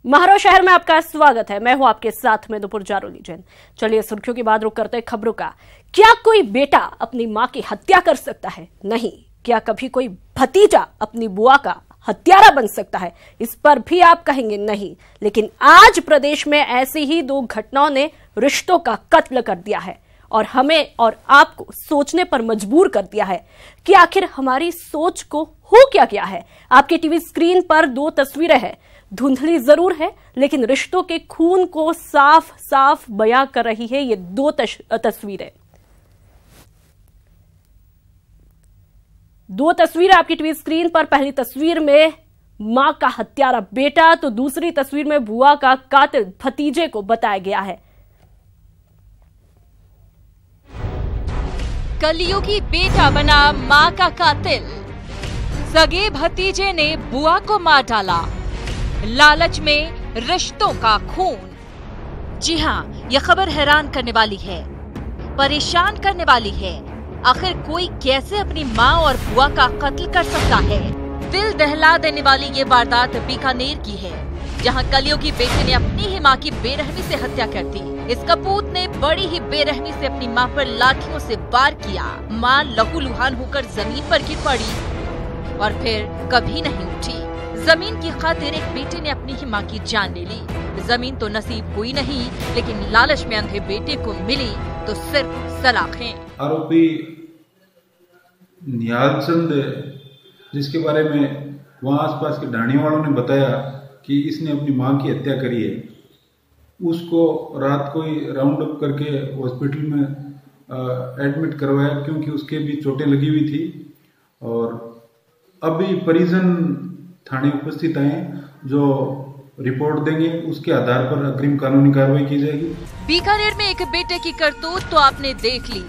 महाराव शहर में आपका स्वागत है। मैं हूं आपके साथ में नुपुर जारोली जैन। चलिए सुर्खियों के बाद रुक करते हैं खबरों का। क्या कोई बेटा अपनी मां की हत्या कर सकता है? नहीं। क्या कभी कोई भतीजा अपनी बुआ का हत्यारा बन सकता है? इस पर भी आप कहेंगे नहीं। लेकिन आज प्रदेश में ऐसी ही दो घटनाओं ने रिश्तों का कत्ल कर दिया है और हमें और आपको सोचने पर मजबूर कर दिया है कि आखिर हमारी सोच को हो क्या गया है। आपकी टीवी स्क्रीन पर दो तस्वीरें हैं, धुंधली जरूर है लेकिन रिश्तों के खून को साफ साफ बयां कर रही है ये दो तस्वीरें। दो तस्वीरें आपकी टीवी स्क्रीन पर। पहली तस्वीर में मां का हत्यारा बेटा तो दूसरी तस्वीर में बुआ का कातिल भतीजे को बताया गया है। कलयुगी बेटा बना मां का कातिल। सगे भतीजे ने बुआ को मार डाला। लालच में रिश्तों का खून। जी हाँ, यह खबर हैरान करने वाली है, परेशान करने वाली है। आखिर कोई कैसे अपनी माँ और बुआ का कत्ल कर सकता है? दिल दहला देने वाली ये वारदात बीकानेर की है, जहाँ कलयुगी बेटे ने अपनी ही माँ की बेरहमी से हत्या कर दी। इस कपूत ने बड़ी ही बेरहमी से अपनी माँ पर लाठियों से वार किया। माँ लहूलुहान होकर जमीन पर गिर पड़ी और फिर कभी नहीं उठी। जमीन की खातिर एक बेटे ने अपनी ही माँ की जान ले ली। जमीन तो नसीब हुई नहीं, लेकिन लालच में अंधे बेटे को मिली तो सिर्फ सलाखें। आरोपी निहाल चंद, जिसके बारे में वहाँ आसपास के ढाणी वालों ने बताया कि इसने अपनी माँ की हत्या करी है, उसको रात को ही राउंड अप करके हॉस्पिटल में एडमिट करवाया क्योंकि उसके भी चोटें लगी हुई थी। और अभी परिजन थाने उपस्थित आए जो रिपोर्ट देंगे, उसके आधार पर अग्रिम कानूनी कार्रवाई की जाएगी। बीकानेर में एक बेटे की करतूत तो आपने देख ली,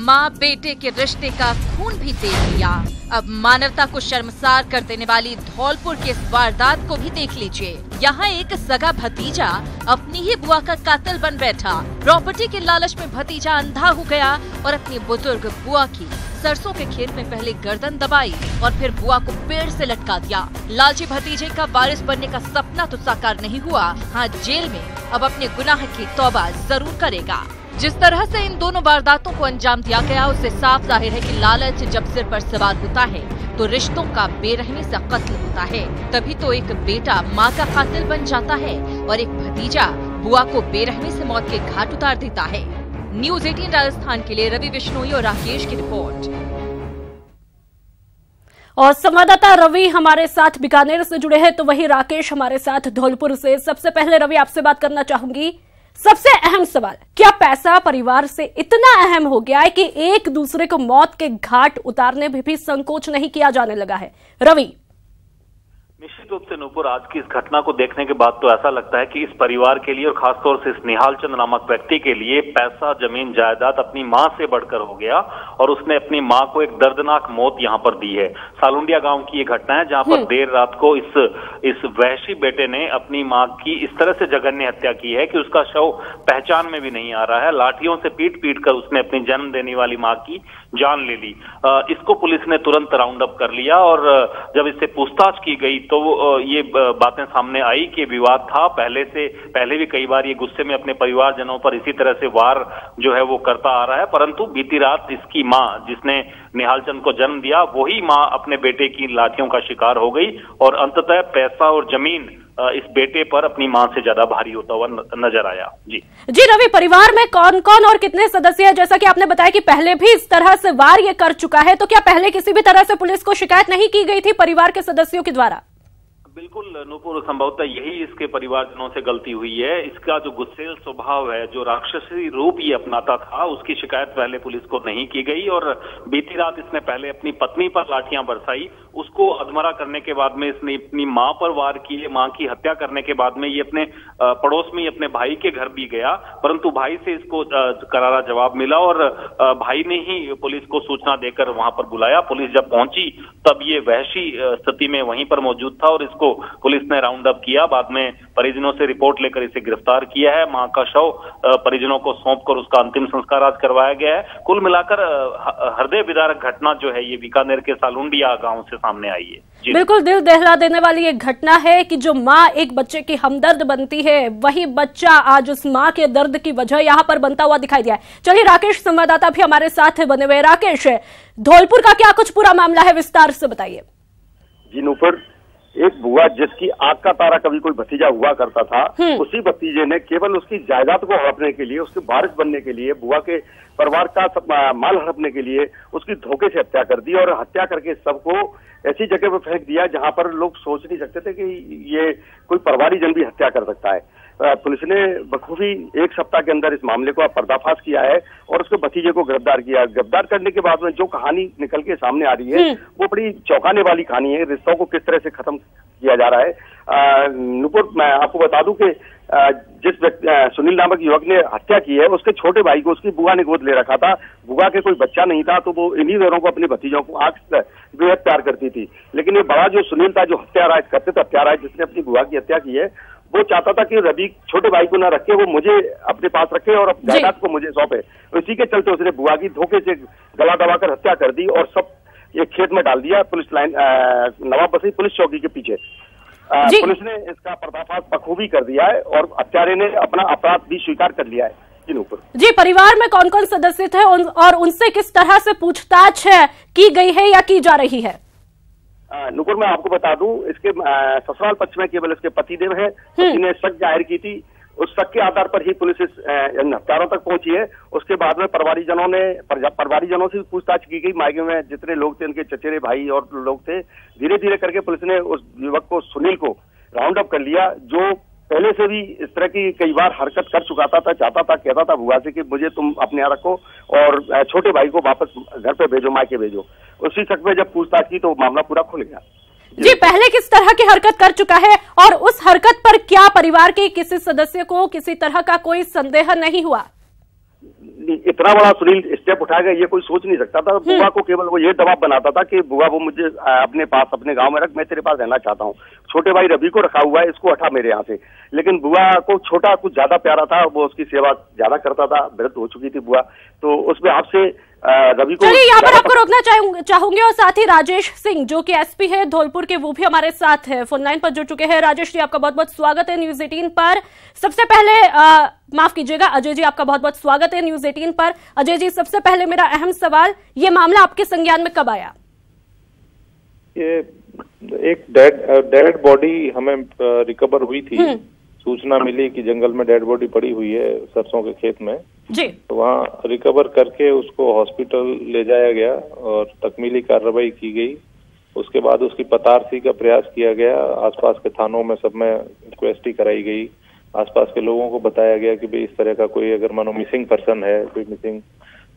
माँ बेटे के रिश्ते का खून भी देख लिया। अब मानवता को शर्मसार कर देने वाली धौलपुर के इस वारदात को भी देख लीजिए। यहाँ एक सगा भतीजा अपनी ही बुआ का कातिल बन बैठा। प्रॉपर्टी के लालच में भतीजा अंधा हो गया और अपनी बुजुर्ग बुआ की सरसों के खेत में पहले गर्दन दबाई और फिर बुआ को पेड़ से लटका दिया। लालची भतीजे का वारिस बनने का सपना तो साकार नहीं हुआ। हाँ, जेल में अब अपने गुनाह की तौबा जरूर करेगा। जिस तरह से इन दोनों वारदातों को अंजाम दिया गया, उससे साफ जाहिर है कि लालच जब सिर पर सवार होता है तो रिश्तों का बेरहमी से कत्ल होता है। तभी तो एक बेटा माँ का कातिल बन जाता है और एक भतीजा बुआ को बेरहमी से मौत के घाट उतार देता है। न्यूज़ 18 राजस्थान के लिए रवि बिश्नोई और राकेश की रिपोर्ट। और संवाददाता रवि हमारे साथ बीकानेर से जुड़े हैं, तो वही राकेश हमारे साथ धौलपुर से। सबसे पहले रवि आपसे बात करना चाहूंगी, सबसे अहम सवाल, क्या पैसा परिवार से इतना अहम हो गया है कि एक दूसरे को मौत के घाट उतारने में भी संकोच नहीं किया जाने लगा है? रवि। निश्चित रूप से नूपुर, आज की इस घटना को देखने के बाद तो ऐसा लगता है कि इस परिवार के लिए और खासतौर से इस निहाल चंद नामक व्यक्ति के लिए पैसा, जमीन, जायदाद अपनी मां से बढ़कर हो गया और उसने अपनी मां को एक दर्दनाक मौत यहां पर दी है। सालुंडिया गांव की ये घटना है जहां पर देर रात को इस वहशी बेटे ने अपनी मां की इस तरह से जघन्य हत्या की है कि उसका शव पहचान में भी नहीं आ रहा है। लाठियों से पीट पीट कर उसने अपनी जन्म देने वाली मां की जान ले ली। इसको पुलिस ने तुरंत राउंड अप कर लिया और जब इससे पूछताछ की गई तो ये बातें सामने आई कि विवाद था पहले भी कई बार ये गुस्से में अपने परिवारजनों पर इसी तरह से वार जो है वो करता आ रहा है। परंतु बीती रात इसकी मां, जिसने निहाल चंद को जन्म दिया, वही मां अपने बेटे की लाठियों का शिकार हो गई और अंततः पैसा और जमीन इस बेटे पर अपनी मां से ज्यादा भारी होता हुआ नजर आया। जी रवि, परिवार में कौन कौन और कितने सदस्य हैं? जैसा कि आपने बताया कि पहले भी इस तरह से वार ये कर चुका है, तो क्या पहले किसी भी तरह से पुलिस को शिकायत नहीं की गई थी परिवार के सदस्यों के द्वारा? बिल्कुल नूपुर, संभवतः यही इसके परिवारजनों से गलती हुई है। इसका जो गुस्सेल स्वभाव है, जो राक्षसी रूप ये अपनाता था, उसकी शिकायत पहले पुलिस को नहीं की गई और बीती रात इसने पहले अपनी पत्नी पर लाठियां बरसाई। उसको अधमरा करने के बाद में इसने अपनी मां पर वार किए। मां की हत्या करने के बाद में ये अपने पड़ोस में ही अपने भाई के घर भी गया, परंतु भाई से इसको करारा जवाब मिला और भाई ने ही पुलिस को सूचना देकर वहां पर बुलाया। पुलिस जब पहुंची तब ये वहशी स्थिति में वहीं पर मौजूद था और इसको पुलिस ने राउंड अप किया। बाद में परिजनों से रिपोर्ट लेकर इसे गिरफ्तार किया है। मां का शव परिजनों को सौंपकर उसका अंतिम संस्कार आज करवाया गया है। कुल मिलाकर हृदय विदारक घटना जो है ये बीकानेर के सालुंडिया गांव से सामने आई है। बिल्कुल दिल दहला देने वाली एक घटना है कि जो माँ एक बच्चे की हमदर्द बनती है, वही बच्चा आज उस माँ के दर्द की वजह यहाँ पर बनता हुआ दिखाई दिया है। चलिए राकेश संवाददाता भी हमारे साथ बने हुए। राकेश, धौलपुर का क्या कुछ पूरा मामला है, विस्तार से बताइए। जी नूपुर, एक बुआ जिसकी आग का तारा कभी कोई भतीजा हुआ करता था, उसी भतीजे ने केवल उसकी जायदाद को हड़पने के लिए, उसके वारिस बनने के लिए, बुआ के परिवार का माल हड़पने के लिए उसकी धोखे से हत्या कर दी और हत्या करके सबको ऐसी जगह पर फेंक दिया जहां पर लोग सोच नहीं सकते थे कि ये कोई परिवारी जन भी हत्या कर सकता है। पुलिस ने बखूबी एक सप्ताह के अंदर इस मामले को पर्दाफाश किया है और उसके भतीजे को गिरफ्तार किया। गिरफ्तार करने के बाद में जो कहानी निकल के सामने आ रही है वो बड़ी चौंकाने वाली कहानी है। रिश्तों को किस तरह से खत्म किया जा रहा है। नुपुर, मैं आपको बता दूं कि जिस सुनील नामक युवक ने हत्या की है, उसके छोटे भाई को उसकी बुआ ने गोद ले रखा था। बुआ के कोई बच्चा नहीं था, तो वो इन्हीं दोनों को अपने भतीजों को आग बेहद प्यार करती थी। लेकिन ये बड़ा जो सुनील था, जो हत्यारा जिसने अपनी बुआ की हत्या की है, वो चाहता था कि रवि छोटे भाई को न रखे, वो मुझे अपने पास रखे और जायदाद को मुझे सौंपे। इसी के चलते उसने बुआ की धोखे से गला दबाकर हत्या कर दी और सब एक खेत में डाल दिया। पुलिस लाइन नवाब बसी पुलिस चौकी के पीछे पुलिस ने इसका पर्दाफाश बखूबी कर दिया है और हत्यारे ने अपना अपराध भी स्वीकार कर लिया है। जी, परिवार में कौन कौन सदस्य थे और उनसे किस तरह से पूछताछ की गई है या की जा रही है? नुपुर, मैं आपको बता दूं, इसके ससुराल पक्ष में केवल इसके पतिदेव है। पति ने शक जाहिर की थी, उस शक के आधार पर ही पुलिस इस हत्यारों तक पहुंची है। उसके बाद में परिवारीजनों से पूछताछ की गई। मायके में जितने लोग थे, उनके चचेरे भाई और लोग थे। धीरे धीरे करके पुलिस ने उस युवक को, सुनील को राउंड अप कर लिया, जो पहले से भी इस तरह की कई बार हरकत कर चुका था। चाहता था, कहता था बुआ से कि मुझे तुम अपने यहाँ रखो और छोटे भाई को वापस घर पे भेजो, मायके भेजो। उसी शक में जब पूछताछ की तो मामला पूरा खुल गया। जी, पहले किस तरह की हरकत कर चुका है और उस हरकत पर क्या परिवार के किसी सदस्य को किसी तरह का कोई संदेह नहीं हुआ? इतना बड़ा सुनील स्टेप उठाएगा ये कोई सोच नहीं सकता था। बुआ को केवल वो ये दबाव बनाता था कि बुआ, वो मुझे अपने पास, अपने गांव में रख, मैं तेरे पास रहना चाहता हूँ। छोटे भाई रवि को रखा हुआ है, इसको हटा मेरे यहाँ से। लेकिन बुआ को छोटा कुछ ज्यादा प्यारा था, वो उसकी सेवा ज्यादा करता था। वृद्ध हो चुकी थी बुआ, तो उसमें आपसे रवि को। चलिए, यहाँ पर आपको रोकना चाहूंगी और साथ ही राजेश सिंह जो कि एसपी है धौलपुर के, वो भी हमारे साथ है, फोन लाइन पर जुड़ चुके हैं। राजेश जी, आपका बहुत बहुत स्वागत है न्यूज 18 पर। सबसे पहले माफ कीजिएगा अजय जी, आपका बहुत बहुत स्वागत है न्यूज 18 पर। अजय जी, सबसे पहले मेरा अहम सवाल, ये मामला आपके संज्ञान में कब आया? ये एक डेड बॉडी हमें रिकवर हुई थी। सूचना मिली कि जंगल में डेड बॉडी पड़ी हुई है सरसों के खेत में जी। तो वहाँ रिकवर करके उसको हॉस्पिटल ले जाया गया और तकमीली कार्रवाई की गई। उसके बाद उसकी पतारसी का प्रयास किया गया। आसपास के थानों में सब में इंक्वेस्टी कराई गई। आसपास के लोगों को बताया गया कि भाई इस तरह का कोई अगर मानो मिसिंग पर्सन है, कोई मिसिंग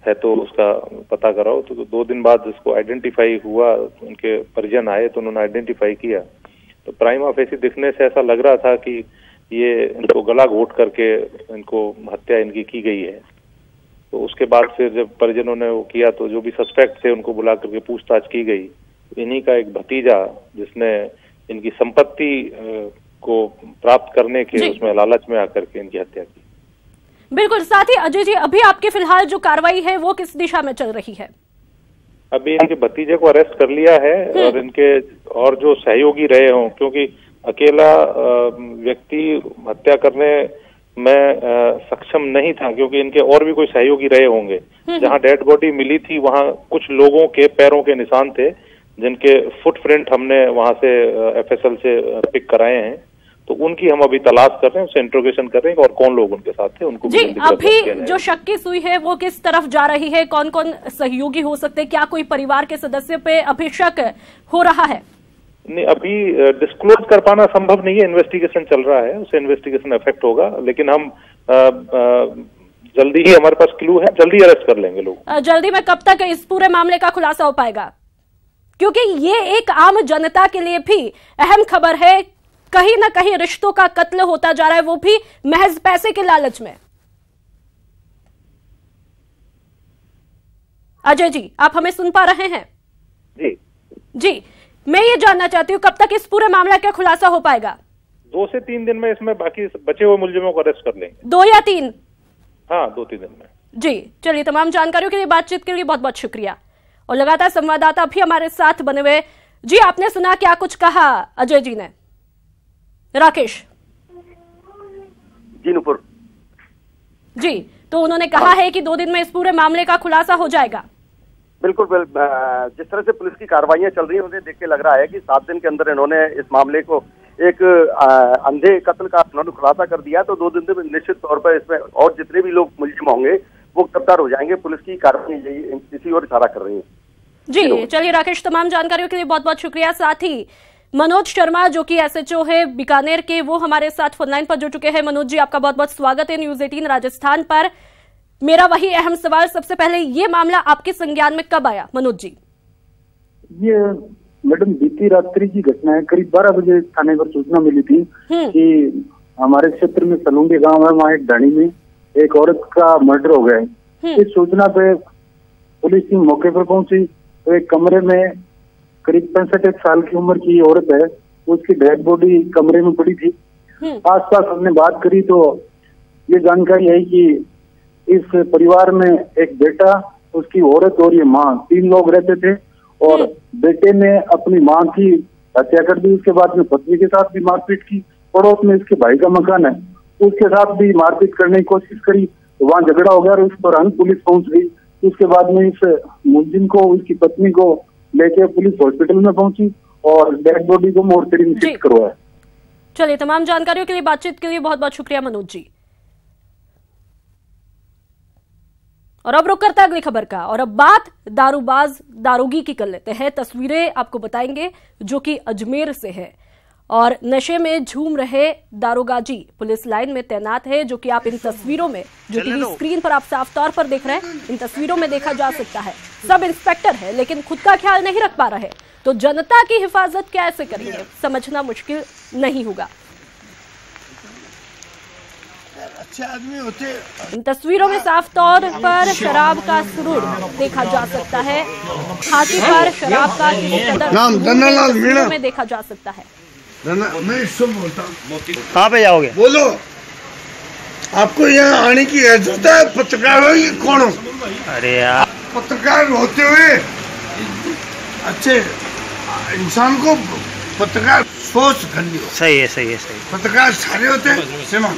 है तो उसका पता कराओ। तो 2 दिन बाद उसको आइडेंटिफाई हुआ, उनके परिजन आए तो उन्होंने आइडेंटिफाई किया। तो प्राइमा फेसी दिखने से ऐसा लग रहा था कि ये इनको गला घोट करके इनको हत्या इनकी की गई है। तो उसके बाद फिर जब परिजनों ने वो किया तो जो भी सस्पेक्ट थे उनको बुला करके पूछताछ की गई। इन्हीं का एक भतीजा जिसने इनकी संपत्ति को प्राप्त करने के उसमें लालच में आकर के इनकी हत्या की। बिल्कुल। साथ ही अजय जी, अभी आपके फिलहाल जो कार्रवाई है वो किस दिशा में चल रही है? अभी इनके भतीजे को अरेस्ट कर लिया है और इनके और जो सहयोगी रहे हों, क्योंकि अकेला व्यक्ति हत्या करने में सक्षम नहीं था, क्योंकि इनके और भी कोई सहयोगी रहे होंगे। जहां डेड बॉडी मिली थी वहां कुछ लोगों के पैरों के निशान थे, जिनके फुटप्रिंट हमने वहां से एफएसएल से पिक कराए हैं। तो उनकी हम अभी तलाश कर रहे हैं, उससे इंट्रोगेशन कर रहे हैं और कौन लोग उनके साथ थे उनको जी। अभी जो शक की सुई है वो किस तरफ जा रही है? कौन कौन सहयोगी हो सकते हैं? क्या कोई परिवार के सदस्य पे अभी शक हो रहा है? नहीं, अभी डिस्क्लोज कर पाना संभव नहीं है। इन्वेस्टिगेशन चल रहा है, उससे इन्वेस्टिगेशन इफेक्ट होगा। लेकिन हम जल्दी ही, हमारे पास क्लू है, जल्दी अरेस्ट कर लेंगे लोग। जल्दी में कब तक इस पूरे मामले का खुलासा हो पाएगा? क्योंकि ये एक आम जनता के लिए भी अहम खबर है। कहीं ना कहीं रिश्तों का कत्ल होता जा रहा है, वो भी महज पैसे के लालच में। अजय जी, आप हमें सुन पा रहे हैं? जी, मैं ये जानना चाहती हूँ कब तक इस पूरे मामले का खुलासा हो पाएगा? 2 से 3 दिन में इसमें बाकी बचे हुए मुलजिमों को अरेस्ट कर लेंगे। 2 या 3? हाँ, 2-3 दिन में। जी, चलिए, तमाम जानकारियों के लिए, बातचीत के लिए बहुत बहुत शुक्रिया। और लगातार संवाददाता भी हमारे साथ बने हुए जी आपने सुना क्या कुछ कहा अजय जी ने? राकेश जी नुपुर जी, तो उन्होंने कहा है कि 2 दिन में इस पूरे मामले का खुलासा हो जाएगा। बिल्कुल जिस तरह से पुलिस की कार्रवाइयां चल रही हैं उन्हें देख के लग रहा है कि 7 दिन के अंदर इन्होंने इस मामले को एक अंधे कत्ल का उन्होंने खुलासा कर दिया। तो 2 दिन में निश्चित तौर पर इसमें और जितने भी लोग मुलजिम होंगे वो गिरफ्तार हो जाएंगे। पुलिस की कार्रवाई इसी ओर इशारा कर रही है। जी चलिए राकेश, तमाम जानकारियों के लिए बहुत बहुत शुक्रिया। साथ ही मनोज शर्मा जो कि SHO है बीकानेर के, वो हमारे साथ फोनलाइन पर जुड़ चुके हैं। मनोज जी आपका बहुत बहुत स्वागत है न्यूज 18 राजस्थान पर। मेरा वही अहम सवाल, सबसे पहले ये मामला आपके संज्ञान में कब आया मनोज जी? ये मैडम बीती रात्रि की घटना है। करीब 12 बजे थाने पर सूचना मिली थी कि हमारे क्षेत्र में सलूंगे गांव है, वहाँ एक ढाणी में एक औरत का मर्डर हो गया है। इस सूचना पे पुलिस टीम मौके पर पहुंची तो एक कमरे में करीब 65 साल की उम्र की औरत है, उसकी डेड बॉडी कमरे में पड़ी थी। आसपास हमने बात करी तो ये जानकारी आई कि इस परिवार में एक बेटा, उसकी औरत और ये माँ, 3 लोग रहते थे और बेटे ने अपनी माँ की हत्या कर दी। उसके बाद में पत्नी के साथ भी मारपीट की। पड़ोस में इसके भाई का मकान है, उसके साथ भी मारपीट करने की कोशिश करी तो वहाँ झगड़ा हो गया और उस दौरान पुलिस पहुंच गई। उसके बाद में इस मुलजिम को, उसकी पत्नी को लेके पुलिस हॉस्पिटल में पहुंची और डेड बॉडी को मोर्चरी में शिफ्ट करवाया। चलिए, तमाम जानकारियों के लिए, बातचीत के लिए बहुत बहुत शुक्रिया मनोज जी। और अब रुक करता है अगली खबर का, और अब बात दारूबाज दारोगी की कर लेते हैं। तस्वीरें आपको बताएंगे जो कि अजमेर से है और नशे में झूम रहे दारोगाजी पुलिस लाइन में तैनात है, जो कि आप इन तस्वीरों में, जो टीवी स्क्रीन पर आप साफ तौर पर देख रहे हैं, इन तस्वीरों में देखा जा सकता है। सब इंस्पेक्टर है लेकिन खुद का ख्याल नहीं रख पा रहे, तो जनता की हिफाजत कैसे करेंगे समझना मुश्किल नहीं होगा। अच्छे आदमी होते। इन तस्वीरों में साफ तौर पर शराब का सुरूर देखा जा सकता है। छाती पर शराब का तस्वीरों में देखा जा सकता है। मैं इससे बोलता हूँ, कहाँ पे जाओगे? बोलो, आपको यहाँ आने की इज्जत है? पत्रकार हो ये कौन हो? अरे यार, पत्रकार होते हुए अच्छे इंसान को पत्रकार सोच करनी हो। सही है, सही है, सही। पत्रकार सारे होते हैं सिमा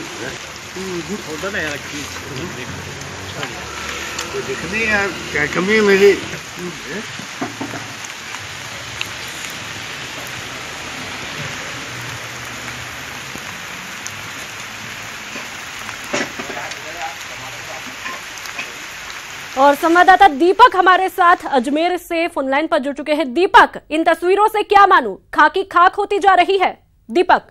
दिखनी है क्या कमी है मेरी? और संवाददाता दीपक हमारे साथ अजमेर से फोनलाइन पर जुड़ चुके हैं। दीपक, इन तस्वीरों से क्या मानूं, खाकी खाक होती जा रही है? दीपक।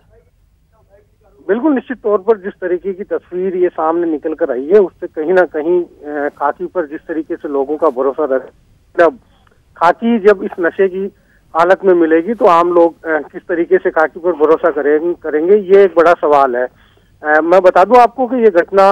बिल्कुल, निश्चित तौर पर जिस तरीके की तस्वीर ये सामने निकल कर आई है उससे कहीं ना कहीं खाकी पर जिस तरीके से लोगों का भरोसा रहे, अब खाकी जब इस नशे की हालत में मिलेगी तो आम लोग किस तरीके से खाकी पर भरोसा करेंगे, ये एक बड़ा सवाल है। मैं बता दूं आपको कि ये घटना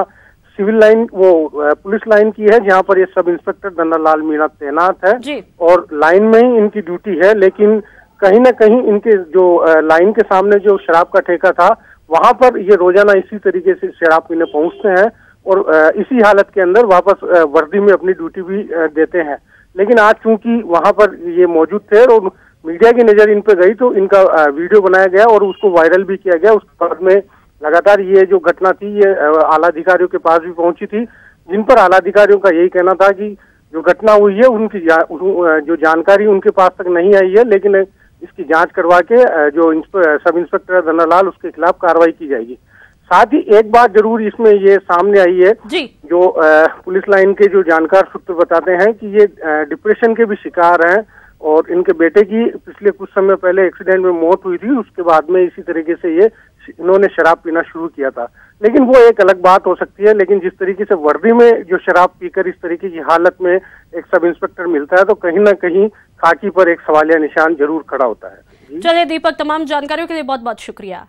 सिविल लाइन पुलिस लाइन की है, जहां पर ये सब इंस्पेक्टर धन्नालाल मीणा तैनात है और लाइन में ही इनकी ड्यूटी है। लेकिन कहीं ना कहीं इनके जो लाइन के सामने जो शराब का ठेका था वहां पर ये रोजाना इसी तरीके से शराब पीने पहुंचते हैं और इसी हालत के अंदर वापस वर्दी में अपनी ड्यूटी भी देते हैं। लेकिन आज चूंकि वहां पर ये मौजूद थे और मीडिया की नजर इन पर गई तो इनका वीडियो बनाया गया और उसको वायरल भी किया गया। उसके बाद में लगातार ये जो घटना थी ये आला अधिकारियों के पास भी पहुंची थी, जिन पर आला अधिकारियों का यही कहना था कि जो घटना हुई है उनकी जो जानकारी उनके पास तक नहीं आई है, लेकिन इसकी जांच करवा के जो सब इंस्पेक्टर धन्नालाल उसके खिलाफ कार्रवाई की जाएगी। साथ ही एक बात जरूर इसमें ये सामने आई है जो पुलिस लाइन के जो जानकार सूत्र बताते हैं कि ये डिप्रेशन के भी शिकार हैं और इनके बेटे की पिछले कुछ समय पहले एक्सीडेंट में मौत हुई थी। उसके बाद में इसी तरीके से इन्होंने शराब पीना शुरू किया था। लेकिन वो एक अलग बात हो सकती है, लेकिन जिस तरीके से वर्दी में जो शराब पीकर इस तरीके की हालत में एक सब इंस्पेक्टर मिलता है तो कहीं ना कहीं खाकी पर एक सवालिया निशान जरूर खड़ा होता है। चलिए दीपक, तमाम जानकारियों के लिए बहुत बहुत शुक्रिया।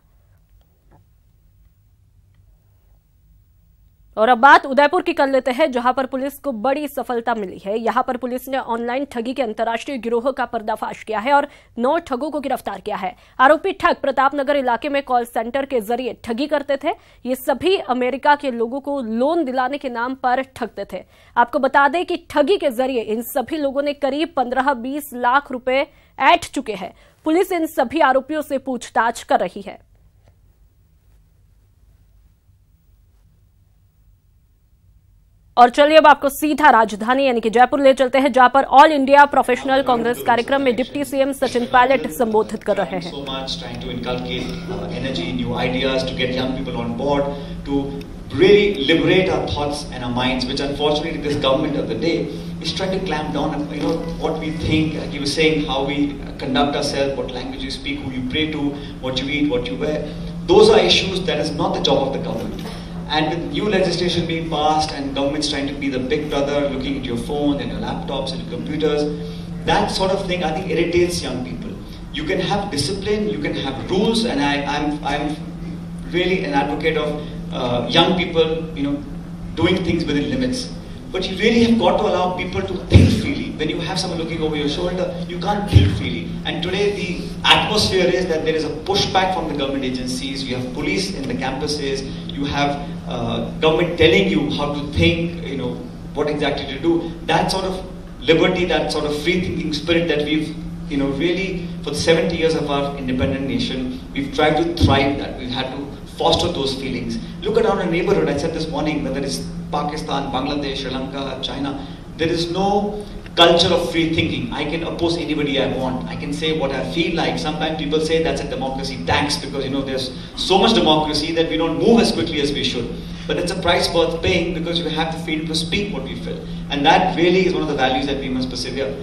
और अब बात उदयपुर की कर लेते हैं, जहां पर पुलिस को बड़ी सफलता मिली है। यहां पर पुलिस ने ऑनलाइन ठगी के अंतर्राष्ट्रीय गिरोह का पर्दाफाश किया है और 9 ठगों को गिरफ्तार किया है। आरोपी ठग प्रतापनगर इलाके में कॉल सेंटर के जरिए ठगी करते थे। ये सभी अमेरिका के लोगों को लोन दिलाने के नाम पर ठगते थे। आपको बता दें कि ठगी के जरिए इन सभी लोगों ने करीब 15-20 लाख रुपए ऐंठ चुके हैं। पुलिस इन सभी आरोपियों से पूछताछ कर रही है। और चलिए अब आपको सीधा राजधानी यानी कि जयपुर ले चलते हैं, जहां पर ऑल इंडिया प्रोफेशनल कांग्रेस कार्यक्रम में डिप्टी सीएम सचिन पायलट संबोधित कर रहे हैं। Really liberate our thoughts and our minds, which unfortunately this government of the day is trying to clamp down on, what we think. Like you were saying, how we conduct ourselves, what language you speak, who you pray to, what you eat, what you wear. Those are issues that is not the job of the government. And with new legislation being passed and governments trying to be the big brother, looking at your phone and your laptops and your computers, that sort of thing I think irritates young people. You can have discipline, you can have rules, and I'm really an advocate of young people, doing things within limits. But you really have got to allow people to think freely. When you have someone looking over your shoulder, you can't think freely. And today the atmosphere is that there is a pushback from the government agencies. You have police in the campuses. You have government telling you how to think, what exactly to do. That sort of liberty, that sort of free thinking spirit that we've, really for the 70 years of our independent nation, we've tried to thrive that. We've had to foster those feelings. Look around our neighborhood. I said this morning, whether it's Pakistan, Bangladesh, Sri Lanka, China, there is no culture of free thinking. I can oppose anybody I want. I can say what I feel like. Sometimes people say that's a democracy tax because there's so much democracy that we don't move as quickly as we should. But it's a price worth paying because you have the freedom to speak what we feel. And that really is one of the values that we must persevere.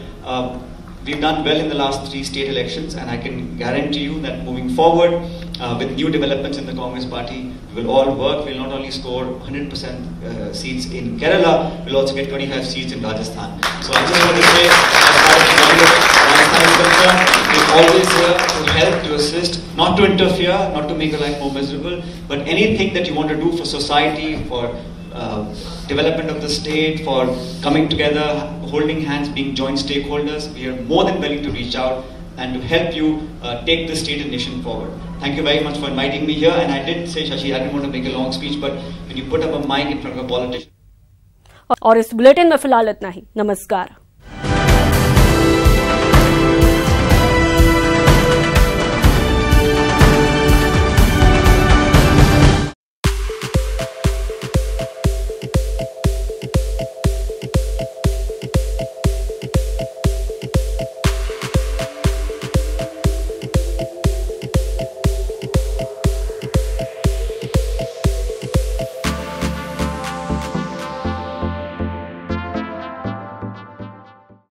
We've done well in the last 3 state elections, and I can guarantee you that moving forward, with new developments in the Congress party, we will all work. We'll not only score 100% seats in Kerala, we'll also get 25 seats in Rajasthan. So I just want to say, as far as Rajasthan is concerned, we're always here to help, to assist, not to interfere, not to make your life more miserable, but anything that you want to do for society, for development of the state, for coming together, holding hands, being joint stakeholders, we are more than willing to reach out and to help you take the state and nation forward. Thank you very much for inviting me here. And I did say, Shashi, I didn't want to make a long speech, but when you put up a mic in front of a politician. और इस bulletin में फिलहाल इतना ही। नमस्कार।